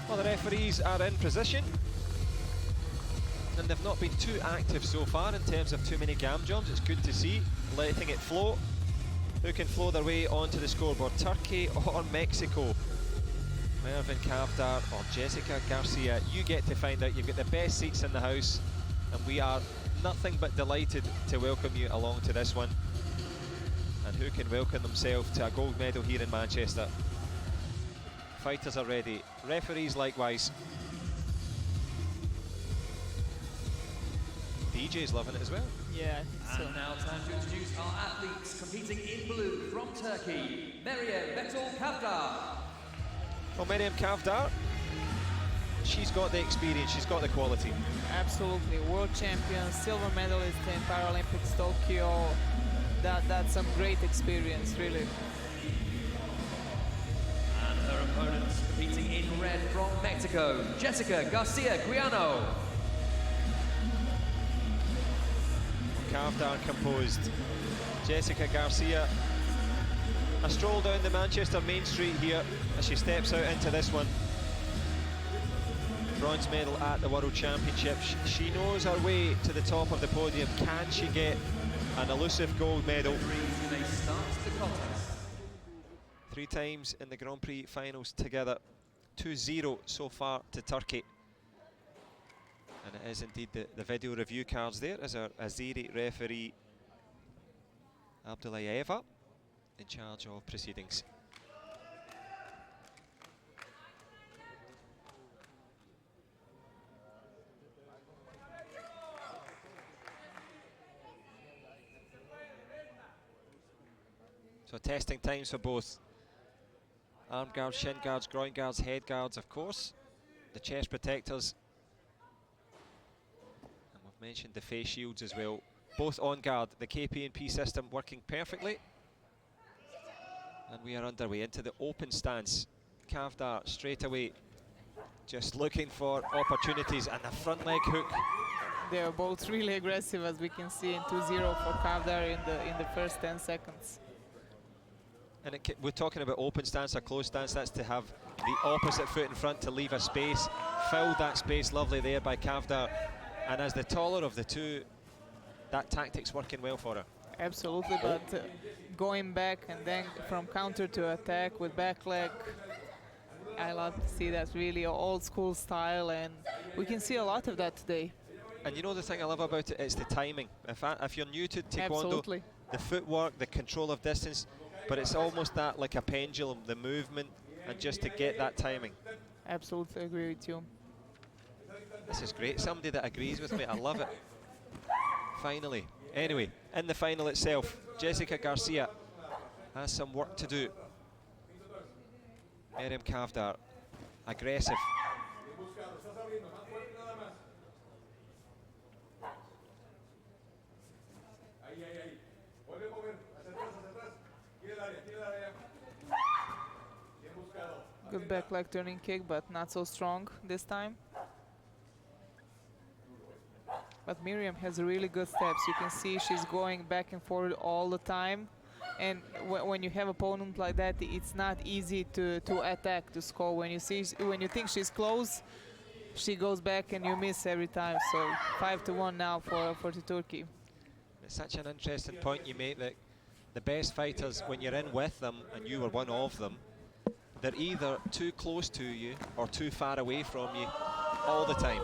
Well, the referees are in position, and they've not been too active so far in terms of too many gam jobs. It's good to see, letting it flow. Who can flow their way onto the scoreboard, Turkey or Mexico? Mervyn Cavdar or Jessica Garcia? You get to find out. You've got the best seats in the house, and we are nothing but delighted to welcome you along to this one. And who can welcome themselves to a gold medal here in Manchester? Fighters are ready, referees likewise. DJ's loving it as well. Yeah, so. And now time to introduce our athletes competing in blue from Turkey, Meryem Cavdar. Well, Meryem Cavdar, she's got the experience, she's got the quality. Absolutely, world champion, silver medalist in Paralympics Tokyo. That's some great experience, really. And her opponents competing in red from Mexico, Jessica Garcia Quijano. Cavdar composed. Jessica Garcia, a stroll down the Manchester main street here as she steps out into this one. Bronze medal at the World Championship. She knows her way to the top of the podium. Can she get an elusive gold medal? 3 times in the Grand Prix finals together. 2-0 so far to Turkey. And it is indeed the video review cards there as our Azeri referee Abdulayeva in charge of proceedings. So testing times for both arm guards, shin guards, groin guards, head guards, of course, the chest protectors, and we've mentioned the face shields as well. Both on guard, the KP&P system working perfectly, and we are underway into the open stance. Cavdar straight away, just looking for opportunities, and the front leg hook. They are both really aggressive, as we can see in 2-0 for Cavdar in the first 10 seconds. And we're talking about open stance or closed stance. That's to have the opposite foot in front to leave a space. Filled that space lovely there by Cavdar. And as the taller of the two, that tactic's working well for her. Absolutely, but going back and then from counter to attack with back leg, I love to see that, really old school style, and we can see a lot of that today. And you know the thing I love about it, it's the timing. If you're new to Taekwondo, absolutely, the footwork, the control of distance, but it's almost that like a pendulum, the movement, and just to get that timing. Absolutely agree with you. This is great, somebody that agrees with me, I love it. Finally. Anyway, in the final itself, Jessica Garcia has some work to do. Meryem Cavdar, aggressive. Good back leg turning kick, but not so strong this time. But Meryem has really good steps. You can see she's going back and forward all the time. And when you have opponent like that, it's not easy to attack, to score. When you think she's close, she goes back and you miss every time. So 5-1 now for the Turkey. It's such an interesting point you make, that the best fighters, when you're in with them, and you were one of them, they're either too close to you or too far away from you all the time.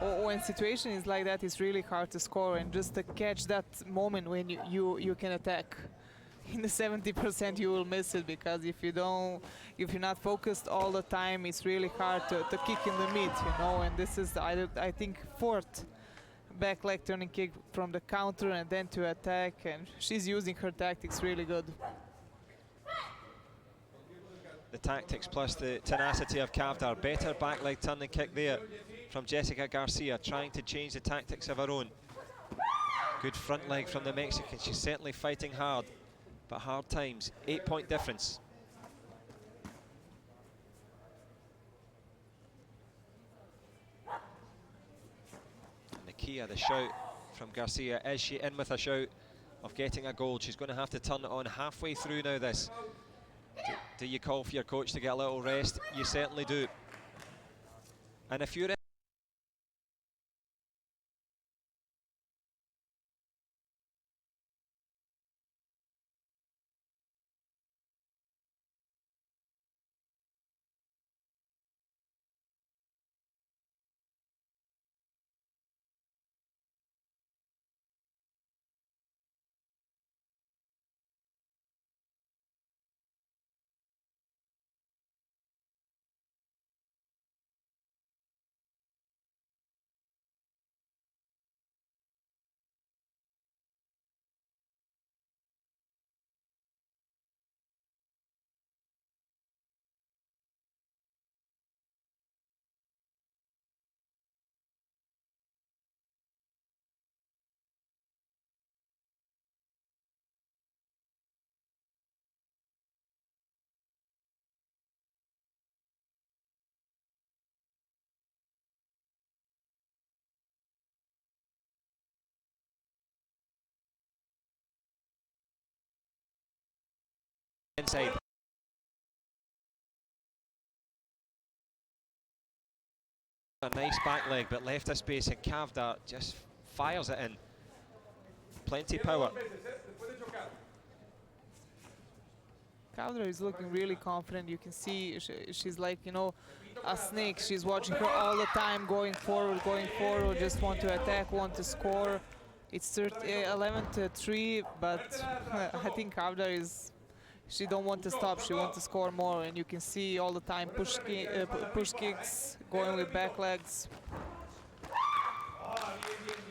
When situation is like that, it's really hard to score, and just to catch that moment when you can attack. In the 70% you will miss it, because if you're not focused all the time, it's really hard to kick in the mid, you know. And this is I think 4th back leg turning kick from the counter and then to attack, and she's using her tactics really good. The tactics plus the tenacity of Cavdar. Better back leg turning kick there from Jessica Garcia, trying to change the tactics of her own. Good front leg from the Mexican. She's certainly fighting hard, but hard times. 8-point difference. And Nakia, the shout from Garcia. Is she in with a shout of getting a gold? She's going to have to turn it on halfway through now, this. Do you call for your coach to get a little rest? You certainly do. And if you're inside. A nice back leg, but left a space, and Cavdar just fires it in. Plenty power. Cavdar is looking really confident. You can see she's like, you know, a snake. She's watching her all the time, going forward, just want to attack, want to score. It's 11-3, but I think Cavdar is, she don't want to stop, she wants to score more, and you can see all the time push kicks, going with back legs.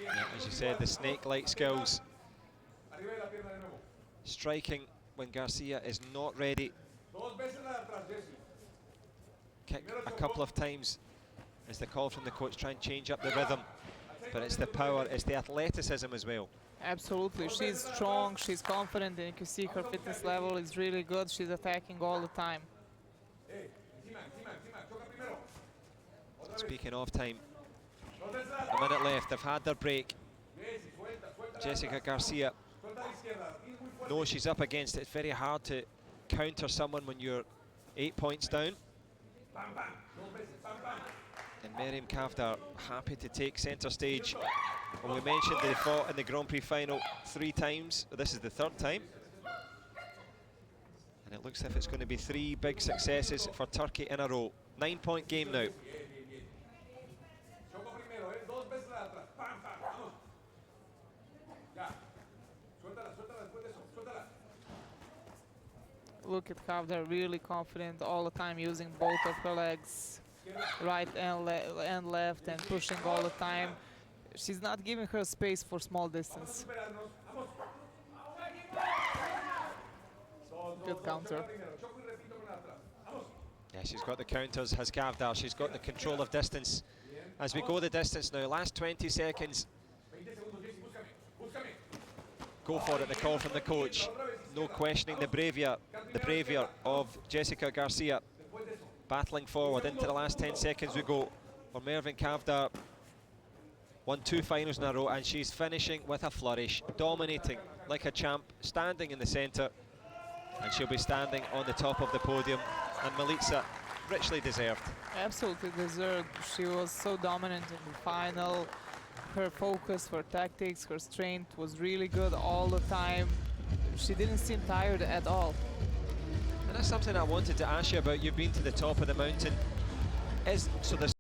Yeah, as you said, the snake-like skills. Striking when Garcia is not ready. Kick a couple of times as the call from the coach, try and change up the rhythm. But it's the power, it's the athleticism as well. Absolutely, she's strong, she's confident, and you can see her fitness level is really good. She's attacking all the time. Speaking of time, a minute left, they've had their break. Jessica Garcia knows she's up against it. It's very hard to counter someone when you're 8 points down. And Miriam Cavdar happy to take centre stage. Well, we mentioned they fought in the Grand Prix final 3 times. This is the 3rd time. And it looks as if it's going to be 3 big successes for Turkey in a row. 9-point game now. Look at Cavdar, really confident all the time, using both of her legs, right and left, and pushing all the time. She's not giving her space for small distance. Good counter. Yeah, she's got the counters, has Cavdar. She's got the control of distance. As we go the distance now, last 20 seconds. Go for it, the call from the coach. No questioning the bravery of Jessica Garcia. Battling forward into the last 10 seconds we go. For Mervyn Cavdar, won 2 finals in a row, and she's finishing with a flourish, dominating like a champ, standing in the centre, and she'll be standing on the top of the podium. And Milica, richly deserved. Absolutely deserved. She was so dominant in the final. Her focus, her tactics, her strength was really good all the time. She didn't seem tired at all. And that's something I wanted to ask you about. You've been to the top of the mountain. So there's